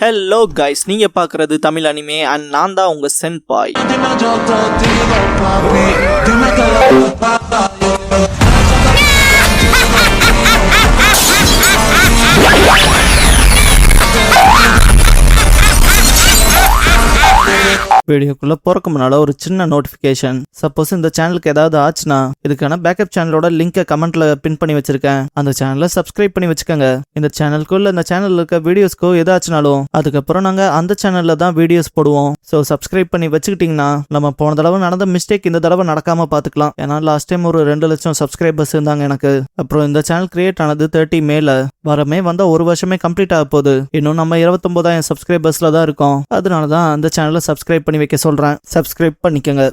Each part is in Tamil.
ஹலோ கைஸ், நீங்க பார்க்குறது தமிழ் அனிமே அண்ட் நான் தான் உங்க சென்பாய். வீடியோக்குள்ள போறக்கு முன்னால ஒரு சின்ன நோட்டிபிகேஷன். சப்போஸ் இந்த சேனலுக்கு ஏதாவது ஆச்சுன்னா இதுக்கான பேக்கப் சேனலோட லிங்கை கமெண்ட்ல பின் பண்ணி வச்சிருக்கேன். அந்த சேனலை சப்ஸ்கிரைப் பண்ணி வச்சுக்கோங்க. இந்த சேனலுக்குள்ள இந்த சேனல்ல இருக்க வீடியோஸ்க்கோ ஏதாச்சுனாலும் அதுக்கப்புறம் நாங்க அந்த சேனல்ல தான் வீடியோஸ் போடுவோம். ஸோ சப்ஸ்கிரைப் பண்ணி வச்சுக்கிட்டீங்கன்னா நம்ம போன தடவை நடந்த மிஸ்டேக் இந்த தடவை நடக்காம பாத்துக்கலாம். ஏன்னா லாஸ்ட் டைம் ஒரு 2 லட்சம் சப்ஸ்கிரைபர்ஸ் இருந்தாங்க எனக்கு. அப்புறம் இந்த சேனல் கிரியேட் ஆனது 30 மேல வரமே வந்த ஒரு வருஷமே கம்ப்ளீட் ஆக போகுது. இன்னும் நம்ம 29,000 சப்ஸ்கிரைபர்ஸ்ல தான் இருக்கோம். அதனாலதான் அந்த சேனலை சப்ஸ்கிரைப் பண்ணி வைக்க சொல்றேன். சப்ஸ்கிரைப் பண்ணிக்கங்க.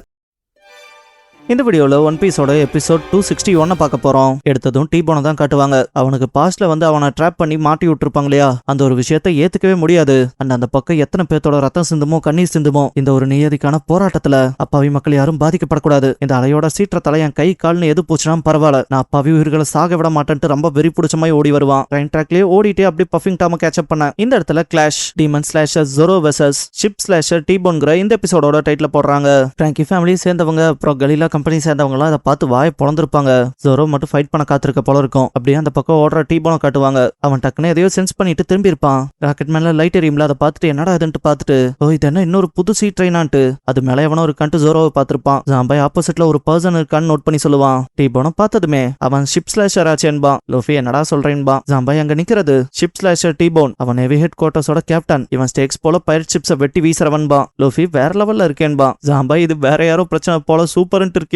இந்த வீடியோல ஒன் பீஸோட எபிசோட் 261 பார்க்க போறோம். எடுத்ததும் டீபோனை தான் காட்டுவாங்க. அவனுக்கு பாஸ்ட்ல அவனை ட்ராப் பண்ணி மாட்டி விட்டுருப்பாங்க இல்லையா, அந்த ஒரு விஷயத்தை ஏத்துக்கவே முடியாது. அந்த பக்கம் எத்தனை பேர்த்தோட ரத்தம் சிந்துமோ கண்ணீர் சிந்துமோ இந்த ஒரு நியதிக்கான போராட்டத்துல அப்பாவி மக்கள் யாரும் பாதிக்கப்படக்கூடாது. இந்த அலையோட சீற்றத்தால என் கை கால்னு எது போச்சுனா பரவாயில்ல, நான் அப்பாவி உயிர்களை சாக விட மாட்டேன்ட்டு ரொம்ப வெறி பிடிச்ச மாதிரி ஓடி வருவான். ட்ரெயின் ட்ராக்லயே ஓடிட்டே அப்படி பஃபிங் டாம கேட்சப் பண்ண இந்த இடத்துல clash demon slasher Zoro versus ship slasher டீபோன்கிற இந்த எபிசோடோட டைட்டில் போடுறாங்க. பிராங்கி ஃபேமிலி சேர்ந்தவங்க அப்புறம் கலீலா கம்பெனி சேர்ந்தவங்களாம் அதை பார்த்து வாயை பொழந்திருப்பாங்க. ஜோரோ மட்டும் ஃபைட் பண்ண காத்திருக்க போல இருக்கும். அப்படியே அந்த பக்கம் ஓடுற டீபோனை காட்டுவாங்க. அவன் டக்குன்னு எதையோ சென்ஸ் பண்ணிட்டு திரும்பி இருப்பான். ராக்கெட் மேல லைட் எரியும்ல, அதை பார்த்துட்டு என்னடா இதுன்னு பார்த்துட்டு ஓ இது என்ன இன்னொரு புது சீ ட்ரெயினான்ட்டு அது மேல எவனோ இருக்கான்ட்டு ஜோரோவை பார்த்திருப்பான். ஜாம்பாய் ஆப்போசிட்ல ஒரு பர்சன் இருக்கான்னு நோட் பண்ணி சொல்லுவான். டீபோனை பார்த்ததுமே அவன் ஷிப் ஸ்லாஷர் ஆச்சேன்பா. லோஃபி என்னடா சொல்றேன்பா. ஜாம்பாய் அங்க நிக்கிறது ஷிப் ஸ்லாஷர் டீபோன். அவன் நேவி ஹெட் குவார்ட்டர்ஸோட கேப்டன். இவன் ஸ்டேக்ஸ் போல பைரட் ஷிப்ஸை வெட்டி வீசுறவன்பா. லோஃபி வேற லெவல்ல இருக்கேன்பா. ஜாம்பாய் இது வேற யாரோ பிரச்சனை போல சூப்பர்ன்ட்டு இருக்கேடா.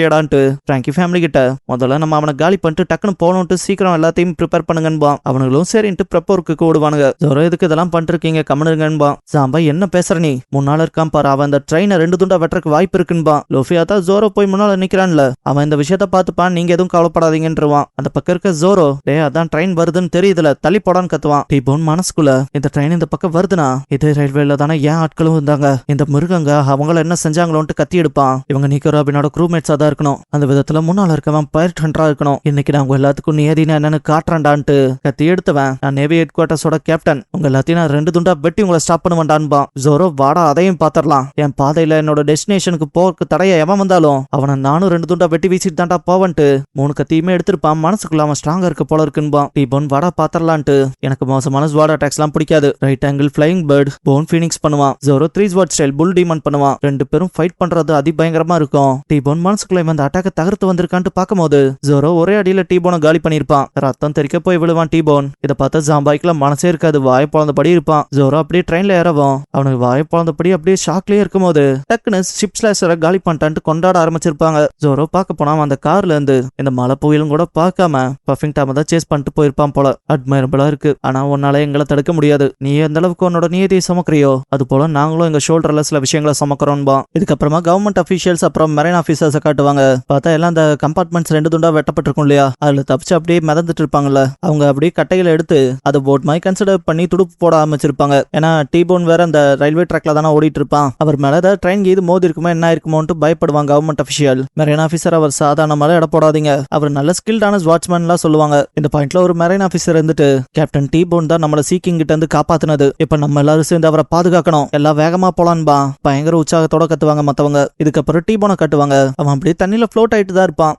பிராங்கி ஃபேமிலி கிட்ட முதல்ல நம்ம அவனை காலி பண்ணிட்டு டக்குன்னு போனோம்ட்டு சீக்கிரம் எல்லாத்தையும் ப்ரிப்பேர் பண்ணுங்கன்பா. அவனுங்களும் சரின்ட்டு ப்ரெப்போருக்கு ஓடுவானுங்க. ஜோரோ எதுக்கு இதெல்லாம் பண்ணிருக்கீங்க கம்முனுங்கன்பா. ஜாம்பாய் என்ன பேசுற நீ, முன்னால இருக்கான் பாரு, அவன் அந்த ட்ரெயினை 2 துண்டா வெட்டுறதுக்கு வாய்ப்பு இருக்குன்பா. லோஃபியா தான் ஜோரோ போய் முன்னால நிக்கிறான்ல, அவன் இந்த விஷயத்த பார்த்துப்பான், நீங்க எதுவும் கவலைப்படாதீங்கன்றான். அந்த பக்கம் இருக்க ஜோரோ டே அதான் ட்ரெயின் வருதுன்னு தெரியுதுல தள்ளி போடான்னு கத்துவான். டீபோன் மனசுக்குள்ள இந்த ட்ரெயின் இந்த பக்கம் வருதுனா இதே ரயில்வேல தானே ஏன் ஆட்களும் இருந்தாங்க, இந்த மிருகங்க அவங்கள என்ன செஞ்சாங்களோன்ட்டு கத்தி எடுப்பான். இவங்க நிக்கோராபினோட க்ரூமேட்ஸா தான் இருக்கணும். அந்த விதத்துல முன்னால இருக்கவன் பைரட் ஹண்டரா இருக்கணும். இன்னைக்கு நான் உங்க எல்லாத்துக்கும் நியதினா என்னன்னு காட்டுறான்டான்ட்டு கத்தி எடுத்தவன் நான் நேவி ஹெட் குவார்ட்டர்ஸோட கேப்டன், உங்க எல்லாத்தையும் நான் 2 துண்டா வெட்டி உங்களை ஸ்டாப் பண்ணுவேன்டான்பா. ஜோரோ வாடா அதையும் பாத்திரலாம், என் பாதையில என்னோட டெஸ்டினேஷனுக்கு போறதுக்கு தடைய எவன் வந்தாலும் அவனை நானும் 2 துண்டா வெட்டி வீசிட்டு தாண்டா போவன்ட்டு 3 கத்தியுமே எடுத்திருப்பான். மனசுக்குள்ள அவன் ஸ்ட்ராங்கா இருக்க போல இருக்குன்பா. டீபோன் வாடா பாத்திரலான்ட்டு எனக்கு மோசமான ஸ்வாட் அட்டாக்ஸ் எல்லாம் பிடிக்காது. ரைட் ஆங்கிள் ஃபிளைங் பேர்ட் போன் ஃபீனிக்ஸ் பண்ணுவான். ஜோரோ 3 ஸ்வாட் ஸ்டைல் புல் டீமன் பண்ணுவான். 2 பேரும் ஃபைட் பண்றது அதிபயங்கரமா இருக்கும். டீபோன் மனசுக்குள்ள இந்த அட்டாக்க தகர்த்து வந்திருக்கான்ட்டு பார்க்கும்போது ஜோரோ ஒரே அடியில டீபோனை காலி பண்ணிருப்பான். ரத்தம் தெறிக்க போய் விழுவான் டீபோன். இதை பார்த்து ஜாம்பாய்க்குலாம் மனசே இருக்காது, வாயை பொழந்தபடி இருப்பான். ஜோரோ அப்படியே ட்ரெயின்ல ஏறவும் அவனுக்கு வாயை பொழந்தபடி அப்படியே ஷாக்லயே இருக்கும் போது டக்குன்னு ஷிப் ஸ்லாஷரை காலி பண்ணிட்டான்ட்டு கொண்டாட ஆரம்பிச்சிருப்பாங்க. ஜோரோ பார்க்க போனா அந்த கார்ல இருந்து இந்த மலை புயலும் கூட பார்க்காம பஃபிங் டாம தான் சேஸ் பண்ணிட்டு போயிருப்பான் போல. அட்மைரபிளா இருக்கு. ஆனா உன்னால எங்களை தடுக்க முடியாது, நீ எந்த அளவுக்கு உன்னோட நியதியை சுமக்கிறியோ அது போல நாங்களும் எங்க ஷோல்டர்ல சில விஷயங்களை சுமக்கிறோம்பா. இதுக்கப்புறமா கவர்மெண்ட் அபிஷியல்ஸ் அப்புறம் மெரைன் ஆபீசர்ஸை காட்டுவாங்க. பார்த்தா எல்லாம் அந்த கம்பார்ட்மெண்ட்ஸ் 2 துண்டா வெட்டப்பட்டிருக்கும் இல்லையா, அதுல தப்பிச்சு அப்படியே மிதந்துட்டு இருப்பாங்கல்ல, அவங்க அப்படியே கட்டையில எடுத்து அதை போட் மாதிரி கன்சிடர் பண்ணி துடுப்பு போட ஆரம்பிச்சிருப்பாங்க. ஏன்னா டீபோன் வேற அந்த ரயில்வே ட்ராக்ல தானே ஓடிட்டு இருப்பான். அவர் மேல ஏதாவது ட்ரெயின் இது மோதி இருக்குமோ என்ன இருக்குமோன்ட்டு பயப்படுவாங்க கவர்மெண்ட் அபிஷியல். மெரைன் ஆபீசர் அவர் சாதாரண மேல இட போடாதீங்க, அவர் நல்ல ஸ்கில்டான வாட்ச்மேன் எல்லாம் சொல்லுவாங்க. இந்த பாயிண்ட்ல ஒரு மெரைன் ஆபீசர் இருந்துட்டு கேப்டன் டீபோன் தான் நம்மள சீக்கிங் கிட்ட இருந்து காப்பாத்தினது, இப்ப நம்ம எல்லாரும் சேர்ந்து அவரை பாதுகாக்கணும், எல்லாம் வேகமா போலான்பா. பயங்கர உற்சாகத்தோட கத்துவாங்க மத்தவங்க. இதுக்கப்புறம் டீபோனை காட்டுவாங்க. அவன் அப்படியே தண்ணியில ஃப்ளோட் ஆயிட்டு தான் இருப்பான்.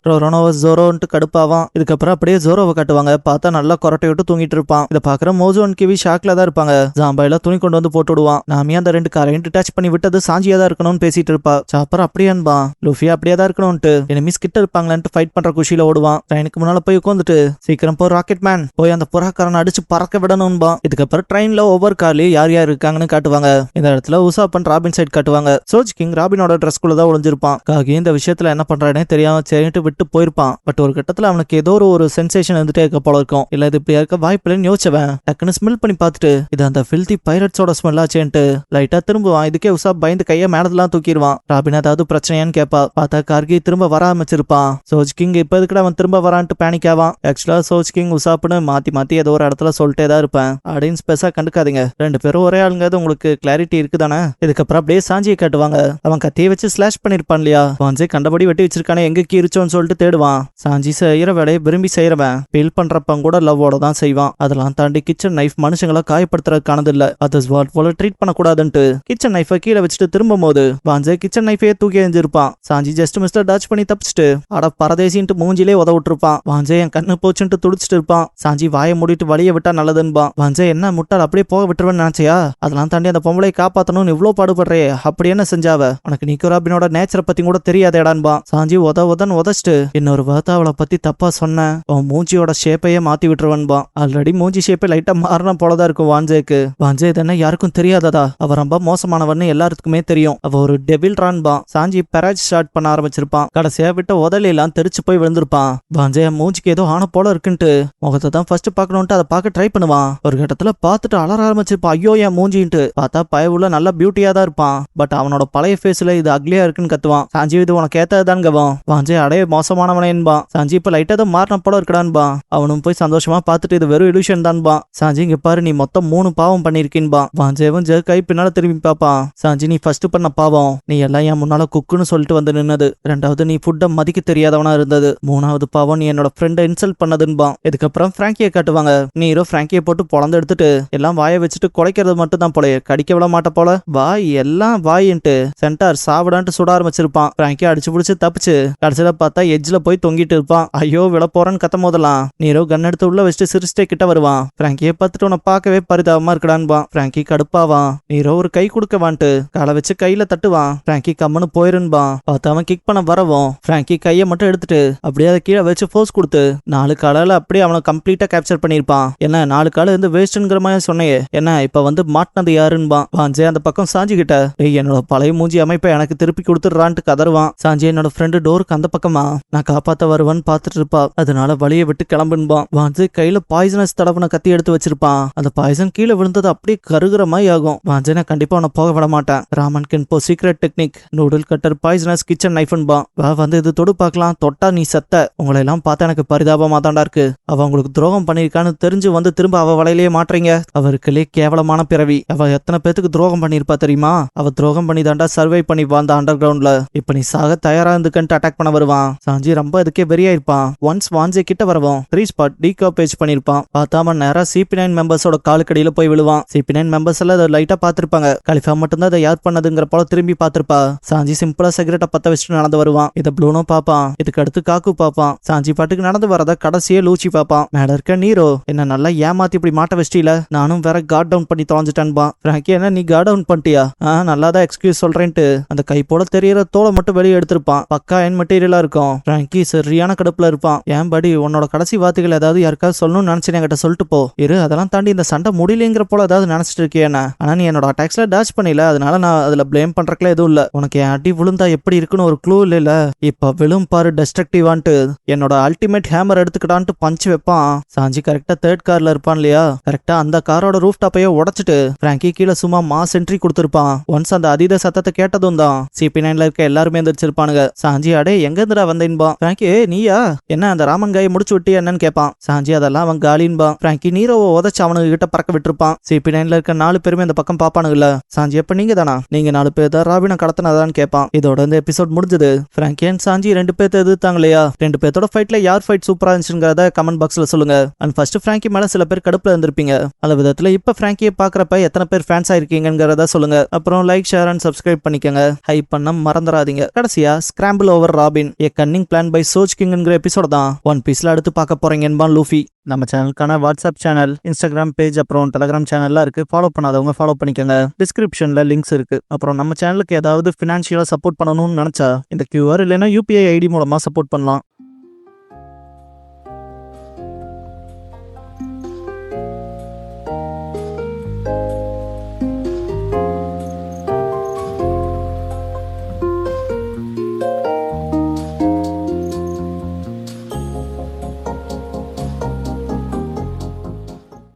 ஜோரோன்ட்டு கடுப்பாவான். இதுக்கப்புறம் அப்படியே ஜோரோவை காட்டுவாங்க. பார்த்தா நல்லா கொரட்டை விட்டு தூங்கிட்டு இருப்பான். இதை பாக்குற மோஜோ அண்ட் கிவி ஷாக்ல தான் இருப்பாங்க. ஜாம்பாயில துணி கொண்டு வந்து போட்டு விடுவான். நாமே அந்த 2 காரையும் டிட்டாச் பண்ணி விட்டது சாஞ்சியா தான் இருக்கணும்னு பேசிட்டு இருப்பா. சாப்பர் அப்படியான்பா. லூஃபியா அப்படியே தான் இருக்கணும்ட்டு எனிமீஸ் கிட்ட இருப்பாங்களான்ட்டு ஃபைட் பண்ற குஷியில ஓடுவான். ட்ரெயினுக்கு முன்னால போய் உட்காந்துட்டு சீக்கிரம் போ ராக்கெட் மேன், போய் அந்த புறாக்காரனை அடிச்சு பறக்க விடணும்பா. இதுக்கப்புறம் ட்ரெயின்ல ஒவ்வொரு கார்லயும் யார் யார் இருக்காங்கன்னு காட்டுவாங்க. இந்த இடத்துல உசாப்பன் ராபின் சைட் காட்டுவாங்க. சோஜ் கிங் ராபினோட ட்ரெஸ்குள்ள தான் ஒளிஞ்சிருப்பான். காகி இந்த விஷயத்துல என்ன பண்றானே தெரியாம சரின்ட்டு விட்டு போயிருப்பான். பட் ஒரு கட்டத்துல அவனுக்கு ஏதோ ஒரு சென்சேஷன் இருந்துட்டே இருக்க போல இருக்கும். இல்ல இது இப்படியா இருக்க வாய்ப்புலன்னு யோசிச்சவன் டக்குன்னு ஸ்மெல் பண்ணி பார்த்துட்டு இது அந்த ஃபில்தி பைரட்ஸோட ஸ்மெல் ஆச்சேன்ட்டு லைட்டா திரும்புவான். இதுக்கே உசாப் பயந்து கையை மேலதெல்லாம் தூக்கிடுவான். ராபின் ஏதாவது பிரச்சனையான்னு கேப்பா. பார்த்தா கார்கி திரும்ப வர ஆரம்பிச்சிருப்பான். சோஜ் கிங் இப்ப எதுக்குடா அவன் திரும்ப வரான்ட்டு பேனிக் ஆவான். ஆக்சுவலா சோஜ் கிங் உசாப்னு மாத்தி ஏதோ ஒரு இடத்துல சொல்லிட்டே தான் இருப்பேன் அப்படின்னு ஸ்பெஷா கண்டுக்காதீங்க, 2 பேரும் ஒரே ஆளுங்க, உங்களுக்கு கிளாரிட்டி இருக்குதானே. இதுக்கப்புறம் அப்படியே சாஞ்சியை காட்டுவாங்க. அவன் கத்தியை வச்சு ஸ்லாஷ் பண்ணிருப்பான் இல்லையா, வான்சே கண்டபடி கண்டபடி வெட்டி வச்சிருக்கானே எங்க கீரிச்சோன்னு சொல்லிட்டு தேடுவான். சாஞ்சி செய்யற வேலையை விரும்பி செய்யறவன் ஃபீல் பண்றப்ப கூட லவ்வோட தான் செய்வான். அதெல்லாம் தாண்டி கிச்சன் நைஃப் மனுஷங்களை காயப்படுத்துறதுக்கானது இல்ல, அது ஸ்வாட் போல ட்ரீட் பண்ணக்கூடாதுன்ட்டு கிச்சன் நைஃபை கீழே வச்சுட்டு திரும்பும் போது வாஞ்சே கிச்சன் நைஃபையே தூக்கி எறிஞ்சிருப்பான். சாஞ்சி ஜஸ்ட் மிஸ்டர் டாச் பண்ணி தப்பிச்சுட்டு அட பரதேசின்ட்டு மூஞ்சிலே உத விட்டுருப்பான். வாஞ்சே என் கண்ணு போச்சுன்ட்டு துடிச்சிட்டு இருப்பான். சாஞ்சி வாயை மூடிட்டு வழியை விட்டா நல்லதுன்பான். வாஞ்சே என்ன முட்டாள் அப்படியே போக விட்டுருவேன்னு நினைச்சியா? அதெல்லாம் தாண்டி அந்த பொம்பளை காப்பாத்தணும்னு இவ்வளவு பாடுபடுறே, அப்படி என்ன செஞ்சாவ? உனக்கு நிக்கோ ராபினோட நேச்சரை பத்தி கூட தெரியாதேடான்பா. சாஞ்சி உதன்னு உதச்சிட்டு இன்னொரு வார்த்தை அவளை பத்தி தப்பா சொன்ன உன் மூஞ்சியோட ஷேப்பையே மாத்தி விட்டுருவன்பா. ஆல்ரெடி மூஞ்சி ஷேப்பை லைட்டா மாறின போலதான் இருக்கும் வாஞ்சேக்கு. வாஞ்சே இதென்ன யாருக்கும் தெரியாததா? அவ ரொம்ப மோசமானவன்னு எல்லாருக்குமே தெரியும். அவ ஒரு டெவில் ரான்பா. சாஞ்சி பெராஜ் ஸ்டார்ட் பண்ண ஆரம்பிச்சிருப்பான். கடைசியா விட்ட உதல எல்லாம் தெரிச்சு போய் விழுந்திருப்பான். வாஞ்சே மூஞ்சிக்கு ஏதோ ஆன போல இருக்குன்ட்டு முகத்தை தான் ஃபர்ஸ்ட் பாக்கணும்ட்டு அதை பார்க்க ட்ரை பண்ணுவான். ஒரு கட்டத்துல பார்த்துட்டு அலற ஆரம்பிச்சிருப்பான். ஐயோ என் மூஞ்சின்ட்டு. பார்த்தா பயவுள்ள நல்ல பியூட்டியா தான் இருப்பான். பட் அவனோட பழைய ஃபேஸ்ல இது அக்லியா இருக்குன்னு கத்துவான். சாஞ்சி இது உனக்கு ஏத்ததான் கவம். வாஞ்சே அடைய மோசமானவனேன்பா. சாஞ்சி இப்ப லைட்டா தான் மாறின போல இருக்கடான்பா. அவனும் போய் சந்தோஷமா பார்த்துட்டு இது வெறும் இல்யூஷன் தான்பா. சாஞ்சி இங்க பாரு நீ மொத்தம் 3 பாவம் பண்ணிருக்கீன்பா. வாஞ்சேவும் ஜெர்காய் பின்னால திரும்பி பாப்பான். சாஞ்சி நீ ஃபர்ஸ்ட் பண்ண பாவம் நீ எல்லாம் என் முன்னால குக்குன்னு சொல்லிட்டு வந்து நின்னது. 2வது நீ ஃபுட்டை மதிக்க தெரியாதவனா இருந்தது. 3வது பாவம் நீ என்னோட ஃப்ரெண்டை இன்சல்ட் பண்ணதுன்பா. இதுக்கப்புறம் ஃப்ராங்கியை காட்டுவாங்க. நீ ஹீரோ ஃப்ராங்கியை போட்டு பொழந்து எடுத்துட்டு எல்லாம் வாயை வச்சுட்டு குலைக்கிறது மட்டும் தான் போல, கடிக்க விட மாட்ட போல. வாய் எல்லாம் வாயின்ட்டு சென்டார் சாவிடான்ட்டு சுட ஆரம்பிச்சிருப்பான். ஃப்ராங்கியை அடிச்சு பிடிச்சு தப்பிச்சு கடைசியில பார்த்தா எட்ஜ்ல போய் தொங்கிட்டு இருப்பான். ஐயோ விட போறேன்னு கத்தும் போதெல்லாம் நீரோ கன் எடுத்து உள்ள வச்சுட்டு சிரிச்சிட்டே கிட்ட வருவான். ஃப்ராங்கியை பார்த்துட்டு உன்னை பார்க்கவே பரிதாபமா இருக்கடான்பான். ஃப்ராங்கி கடுப்பாவான். நீரோ ஒரு கை கொடுக்கவான்ட்டு காலை வச்சு கையில தட்டுவான். ஃப்ராங்கி கம்முன்னு போயிருன்பான். பார்த்து அவன் கிக் பண்ண வரவும் ஃப்ராங்கி கையை மட்டும் எடுத்துட்டு அப்படியே அதை கீழே வச்சு ஃபோர்ஸ் கொடுத்து 4 காலால அப்படியே அவனை கம்ப்ளீட்டா கேப்சர் பண்ணிருப்பான். என்ன 4 கால இருந்து வேஸ்ட்ங்கிற மாதிரி சொன்னையே, என்ன இப்ப வந்து மாட்டினது யாருன்பான். வாஞ்சே அந்த பக்கம் சாஞ்சிக்கிட்ட என்னோட பழைய மூஞ்சி அமைப்பை எனக்கு திருப்பி கொடுத்துடுறான்ட்டு கதறுவான். சாஞ்சி என்னோட ஃப்ரெண்டு டோருக்கு அந்த பக்கமா நான் காப்பாத்த வருவான்னு பாத்துட்டு இருப்பா. அதனால வழியை விட்டு கிளம்புன்பான். வாஞ்சே கையில பாய்சனஸ் தடவுன கத்தி எடுத்து வச்சிருப்பான். அந்த பாய்சன் கீழே விழுந்தது அப்படியே கருகிற மாதிரி ஆகும். வாஞ்சே நான் கண்டிப்பா உன்னை போக விட மாட்டேன். Ramen kenpo secret technique noodle cutter poisonous kitchen நைஃப்ன்பா. வா வந்து இது தொடு பார்க்கலாம். தொட்டா நீ சத்த. உங்களை எல்லாம் பார்த்தா எனக்கு பரிதாபமா தாண்டா இருக்கு. அவ உங்களுக்கு துரோகம் பண்ணிருக்கான்னு தெரிஞ்சு வந்து திரும்ப அவ வலையிலேயே மாட்டுறீங்க. அவருக்குள்ளே கேவலமான பிறவி. அவ எத்தனை பேத்துக்கு துரோகம் பண்ணிருப்பா தெரியுமா? அவ துரோகம் பண்ணி தாண்டா சர்வை பண்ணி வாழ்ந்த அண்டர் கிரவுண்ட்ல. இப்ப நீ சாக தயாரா இருந்துக்கன்ட்டு அட்டாக் பண்ண வருவான். சாஞ்சி ரொம்ப இதுக்கே வெறியா இருப்பான். ஒன்ஸ் வாஞ்சே கிட்ட வரவும் 3 ஸ்பாட் டீகாப்பேஜ் பண்ணிருப்பான். பார்த்தாம நேரா CP9 மெம்பர்ஸோட காலுக்கடியில போய் விழுவான். CP9 மெம்பர்ஸ் எல்லாம் அதை லைட்டா பாத்திருப்பாங்க. கலிஃபா மட்டும்தான் அதை யார் பண்ணதுங்கிற போல திரும்பி பாத்திருப்பா. சாஞ்சி சிம்பிளா சிகரெட்டை பத்த வச்சுட்டு நடந்து வருவான். இதை ப்ளூனோ பாப்பான். இதுக்கு அடுத்து காக்கு பாப்பான். சாஞ்சி பாட்டுக்கு நடந்து வரத கடைசியே லூச்சி பாப்பான். மேல இருக்க நீரோ என்ன நல்லா ஏமாத்தி இப்படி மாட்ட வச்சிட்டீல, நானும் வேற கார்ட் டவுன் பண்ணி தொலைஞ்சிட்டேன்பா. ஃப்ராங்கி என்ன நீ கார்ட் டவுன் பண்ணிட்டியா? நல்லாதான் எக்ஸ்கியூஸ் சொல்றேன்ட்டு அந்த கை போல தெரியற தோலை மட்டும் வெளியே எடுத்திருப்பான். பக்கா என் மெட்டீரியலா இருக்கும். ஃப்ராங்கி சரியான கடுப்புல இருப்பான். ஏன் படி உன்னோட கடைசி வார்த்தைகள் ஏதாவது யாருக்காவது சொல்லணும்னு நினைச்சேன் என்கிட்ட சொல்லிட்டு போ. இரு அதெல்லாம் தாண்டி இந்த சண்டை முடியலங்கிற போல ஏதாவது நினைச்சிட்டு இருக்கியா? ஆனா நீ என்னோட அட்டாக்ஸ்ல டாச் பண்ணல, அதனால நான் அதுல பிளேம் பண்றதுல எதுவும் இல்ல. உனக்கு என் அடி விழுந்தா எப்படி இருக்குன்னு ஒரு க்ளூ இல்ல. இப்ப விழும் பாரு டெஸ்ட்ரக்டிவான்ட்டு என்னோட அல்டிமேட் ஹேமர் எடுத்துக்கிட்டான்ட்டு பஞ்ச் வைப்பான். சாஞ்சி கரெக்டா 3rd கார்ல இருப்பான் இல்லையா, கரெக்டா அந்த காரோட ரூஃப் டாப்பையே உடைச்சிட்டு ஃப்ராங்கி கீழே சும்மா மாஸ் என்ட்ரி கொடுத்திருப்பான். ஒன்ஸ் அந்த அதீத சத்தத்தை கேட்டதும் தான் CP9ல இருக்க எல்லாருமே எந்திரிச்சிருப்பானுங்க. சாஞ்சி அடே எங்க இருந்துடா வந்தேன்பா. ஃப்ராங்கி நீயா என்ன அந்த ராமன் காயை முடிச்சு விட்டியா என்னன்னு கேட்பான். சாஞ்சி அதெல்லாம் அவன் காலின்பா. ஃப்ராங்கி நீரோவை உதச்சு அவனுக்கு கிட்ட பறக்க விட்டுருப்பான். CP9ல இருக்க 4 பேருமே அந்த பக்கம் பாப்பானுங்கல்ல. சாஞ்சி எப்ப நீங்க தானா? நீங்க 4 பேர் தான் ராபினை கடத்தினதான்னு கேட்பான். இதோட இந்த எபிசோட் முடிஞ்சது. ஃப்ராங்கி அண்ட் சாஞ்சி 2 பேர்த்த எதிர்த்தாங்க இல்லையா, 2 பேர்த்தோட ஃபைட்ல யார் ஃபைட் சூப்பரா இருந்துச்சுங்கிறத கமெண்ட் பாக்ஸ்ல சொல்லுங்க. அண்ட் ஃபர்ஸ்ட் ஃப்ராங்கி மேல சில பேர் கடுப்புல இருந்திருப்பீங்க. அந்த விதத்துல இப்ப ஃப்ராங்கியை பாக்குறப்ப எத்தனை பேர் ஃபேன்ஸ் ஆயிருக்கீங்கிறத சொல்லுங்க. அப்புறம் லைக் ஷேர் அண்ட் சப்ஸ்கிரைப் பண்ணிக்கங்க. ஹைப் பண்ண மறந்துடாதீங்க. கடைசியா scramble over Robin a cunning plan by சோச் கிங்ங்கிற எபிசோட் தான் ஒன் பீஸ்ல அடுத்து பார்க்க போறீங்க என்பான் லூஃபி. நம்ம சேனலுக்கான வாட்ஸ்அப் சேனல், இன்ஸ்டாகிராம் பேஜ், அப்புறம் டெலிகிராம் சேனல்லாம் இருக்கு. ஃபாலோ பண்ணாதவங்க ஃபாலோ பண்ணிக்கோங்க. டிஸ்கிரிப்ஷன்ல லிங்க்ஸ் இருக்கு. அப்புறம் நம்ம சேனலுக்கு ஏதாவது ஃபினான்ஷியலா சப்போர்ட் பண்ணணும்னு நினைச்சா இந்த QR இல்லைன்னா UPI ID மூலமா சப்போர்ட் பண்ணலாம்.